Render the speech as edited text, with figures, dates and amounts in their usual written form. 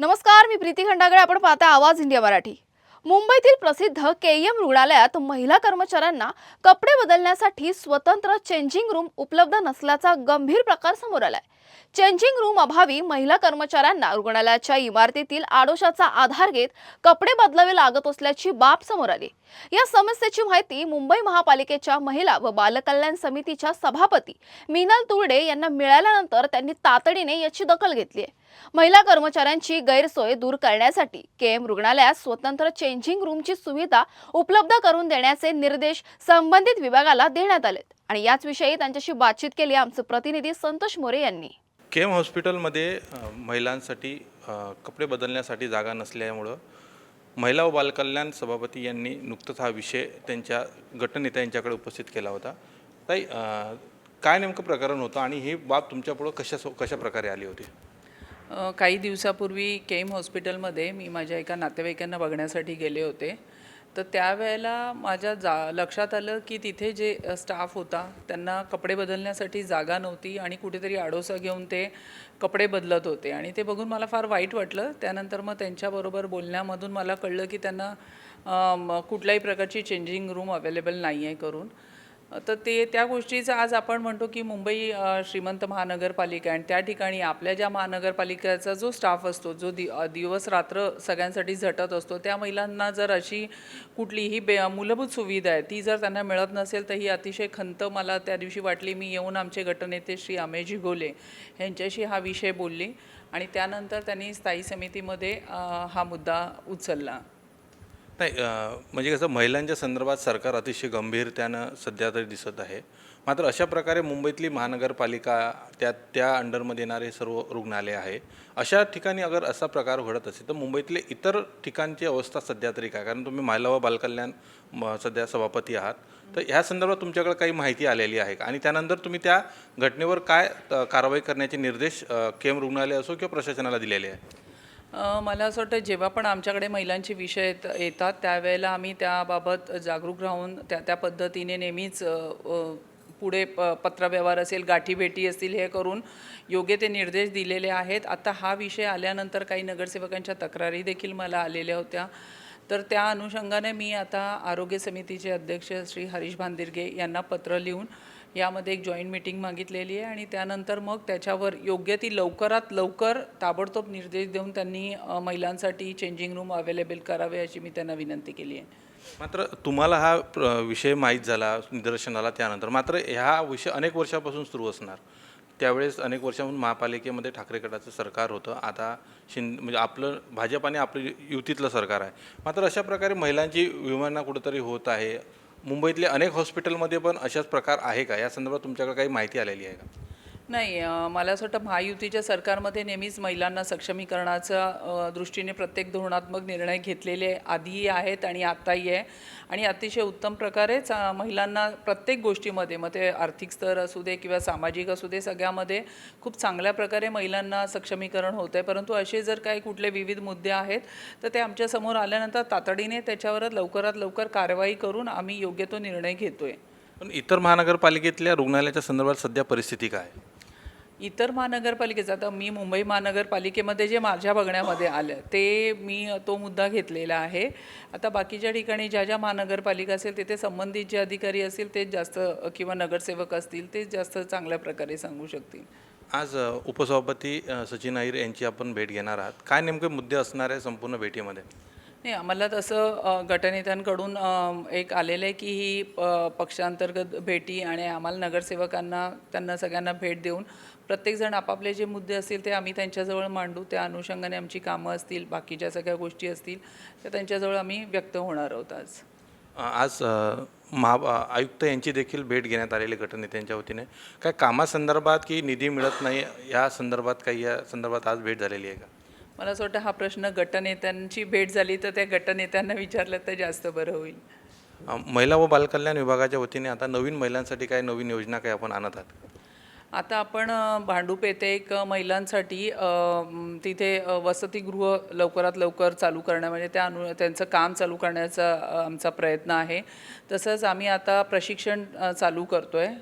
नमस्कार, मी प्रीती खंडागळे. आपण पाहता आवाज इंडिया मराठी. मुंबईतील प्रसिद्ध केईएम रुग्णालयात महिला कर्मचाऱ्यांना कपडे बदलण्यासाठी स्वतंत्र चेंजिंग रूम उपलब्ध नसल्याचा गंभीर प्रकार समोर आलाय. चेंजिंग रूम अभावी महिला कर्मचाऱ्यांना रुग्णालयाच्या इमारतीतील आडोशाचा आधार घेत कपडे बदलावे लागत असल्याची बाब समोर आली. या समस्येची माहिती मुंबई महापालिकेच्या महिला व बालकल्याण समितीच्या सभापती मीनल तुर्डे यांना मिळाल्यानंतर त्यांनी तातडीने याची दखल घेतली आहे. महिला कर्मचाऱ्यांची गैरसोय दूर करण्यासाठी केएम रुग्णालयात स्वतंत्र चेंजिंग रूमची सुविधा उपलब्ध करून देण्याचे निर्देश संबंधित विभागाला देण्यात आलेत आणि याच विषयी त्यांच्याशी बातचीत केली आमचे प्रतिनिधी संतोष मोरे यांनी. केएम हॉस्पिटलमध्ये महिलांसाठी कपडे बदलण्यासाठी जागा नसल्यामुळं महिला व बालकल्याण सभापती यांनी नुकताच हा विषय त्यांच्या गटनेत्यांच्याकडे उपस्थित केला होता. ताई, काय नेमकं प्रकरण होतं आणि ही बाब तुमच्यापुढं कशा प्रकारे आली होती? काही दिवसापूर्वी केएम हॉस्पिटलमध्ये मी माझ्या एका नातेवाईकांना बघण्यासाठी गेले होते. तर त्यावेळेला माझ्या लक्षात आलं की तिथे जे स्टाफ होता त्यांना कपडे बदलण्यासाठी जागा नव्हती आणि कुठेतरी आडोसा घेऊन ते कपडे बदलत होते आणि ते बघून मला फार वाईट वाटलं. त्यानंतर मग त्यांच्याबरोबर बोलण्यामधून मला कळलं की त्यांना कुठल्याही प्रकारची चेंजिंग रूम अवेलेबल नाही आहे करून. तर त्या गोष्टीचं आज आपण म्हणतो की मुंबई श्रीमंत महानगरपालिका आणि त्या ठिकाणी आपल्या ज्या महानगरपालिकेचा जो स्टाफ असतो, जो दिवस रात्र सगळ्यांसाठी झटत असतो, त्या महिलांना जर अशी कुठलीही मूलभूत सुविधा आहे ती जर त्यांना मिळत नसेल तर ही अतिशय खंत मला त्या दिवशी वाटली. मी येऊन आमचे गटनेते श्री अमेजी गोले यांच्याशी हा विषय बोलली आणि त्यानंतर त्यांनी स्थायी समितीमध्ये हा मुद्दा उचलला. नाही, म्हणजे कसं महिलांच्या संदर्भात सरकार अतिशय गंभीरतेनं सध्या तरी दिसत आहे. मात्र अशा प्रकारे मुंबईतली महानगरपालिका त्या अंडरमध्ये येणारे सर्व रुग्णालय आहे, अशा ठिकाणी अगर असा प्रकार घडत असेल तर मुंबईतले इतर ठिकाणची अवस्था सध्या तरी काय? कारण तुम्ही महिला व बालकल्याण सध्या सभापती आहात, तर ह्या संदर्भात तुमच्याकडे काही माहिती आलेली आहे का? आणि त्यानंतर तुम्ही त्या घटनेवर काय कारवाई करण्याचे निर्देश केएम रुग्णालय असो किंवा प्रशासनाला दिलेले आहे? मला असं वाटतं जेव्हा पण आमच्याकडे महिलांचे विषय येतात त्यावेळेला आम्ही त्याबाबत जागरूक राहून त्या पद्धतीने नेहमीच पुढे पत्रव्यवहार असेल, गाठीभेटी असतील, हे करून योग्य ते निर्देश दिलेले आहेत. आता हा विषय आल्यानंतर काही नगरसेवकांच्या तक्रारी देखील मला आलेल्या होत्या. तर त्या अनुषंगाने मी आता आरोग्य समितीचे अध्यक्ष श्री हरीश भांदिरगे यांना पत्र लिहून यामध्ये एक जॉईंट मीटिंग मागितलेली आहे आणि त्यानंतर मग त्याच्यावर योग्य ती लवकरात लवकर ताबडतोब निर्देश देऊन त्यांनी महिलांसाठी चेंजिंग रूम अवेलेबल करावे अशी मी त्यांना विनंती केली आहे. मात्र तुम्हाला हा विषय माहीत झाला, निदर्शनाला त्यानंतर, मात्र ह्या विषय अनेक वर्षापासून सुरू असणार. त्यावेळेस अनेक वर्षापासून महापालिकेमध्ये ठाकरे गटाचं सरकार होतं. आता म्हणजे आपलं भाजप आणि आपलं युतीतलं सरकार आहे. मात्र अशा प्रकारे महिलांची विवंगणा कुठंतरी होत आहे. मुंबईतले अनेक हॉस्पिटलमध्ये पण अशाच प्रकार आहे का? या संदर्भात तुमच्याकडे काही माहिती आलेली आहे का? नाही, मला असं वाटतं महायुतीच्या सरकारमध्ये नेहमीच महिलांना सक्षमीकरणाच्या दृष्टीने प्रत्येक धोरणात्मक निर्णय घेतलेले आधीही आहेत आणि आत्ताही आहे आणि अतिशय उत्तम प्रकारेच महिलांना प्रत्येक गोष्टीमध्ये, मग ते आर्थिक स्तर असू दे किंवा सामाजिक असू दे, सगळ्यामध्ये खूप चांगल्या प्रकारे महिलांना सक्षमीकरण होतं आहे. परंतु असे जर काही कुठले विविध मुद्दे आहेत तर ते आमच्यासमोर आल्यानंतर तातडीने त्याच्यावर लवकरात लवकर कारवाई करून आम्ही योग्य तो निर्णय घेतो आहे. पण इतर महानगरपालिकेतल्या रुग्णालयाच्या संदर्भात सध्या परिस्थिती काय आहे? इतर महानगरपालिकेचं आता मी मुंबई महानगरपालिकेमध्ये जे माझ्या बघण्यामध्ये आलं ते मी तो मुद्दा घेतलेला आहे. आता बाकीच्या ठिकाणी ज्या ज्या महानगरपालिका असेल तिथे संबंधित जे अधिकारी असतील तेच जास्त किंवा नगरसेवक असतील तेच जास्त चांगल्या प्रकारे सांगू शकतील. आज उपसभापती सचिन अहिर यांची आपण भेट घेणार आहात. काय नेमके मुद्दे असणार आहे संपूर्ण भेटीमध्ये? नाही, आम्हाला तसं गटनेत्यांकडून एक आलेलं आहे की ही पक्षांतर्गत भेटी आणि आम्हाला नगरसेवकांना त्यांना सगळ्यांना भेट देऊन प्रत्येकजण आपापले जे मुद्दे असतील ते आम्ही त्यांच्याजवळ मांडू. त्या अनुषंगाने आमची कामं असतील, बाकीच्या सगळ्या गोष्टी असतील त्या त्यांच्याजवळ आम्ही व्यक्त होणार आहोत. आज आयुक्त यांची देखील भेट घेण्यात आलेली गटनेत्यांच्या वतीने. काय कामासंदर्भात की निधी मिळत नाही या संदर्भात काही या संदर्भात आज भेट झालेली आहे का? मला असं वाटतं हा प्रश्न गटनेत्यांची भेट झाली तर त्या गटनेत्यांना विचारलं तर जास्त बरं होईल. महिला व बालकल्याण विभागाच्या वतीने आता नवीन महिलांसाठी काय नवीन योजना काय आपण आणत आहात? आता आपण भांडूप येथे एक महिलांसाठी तिथे वसतिगृह लवकरात लवकर चालू करण्या म्हणजे त्यांचं काम चालू करण्याचा आमचा प्रयत्न आहे. तसंच आम्ही आता प्रशिक्षण चालू करतो आहे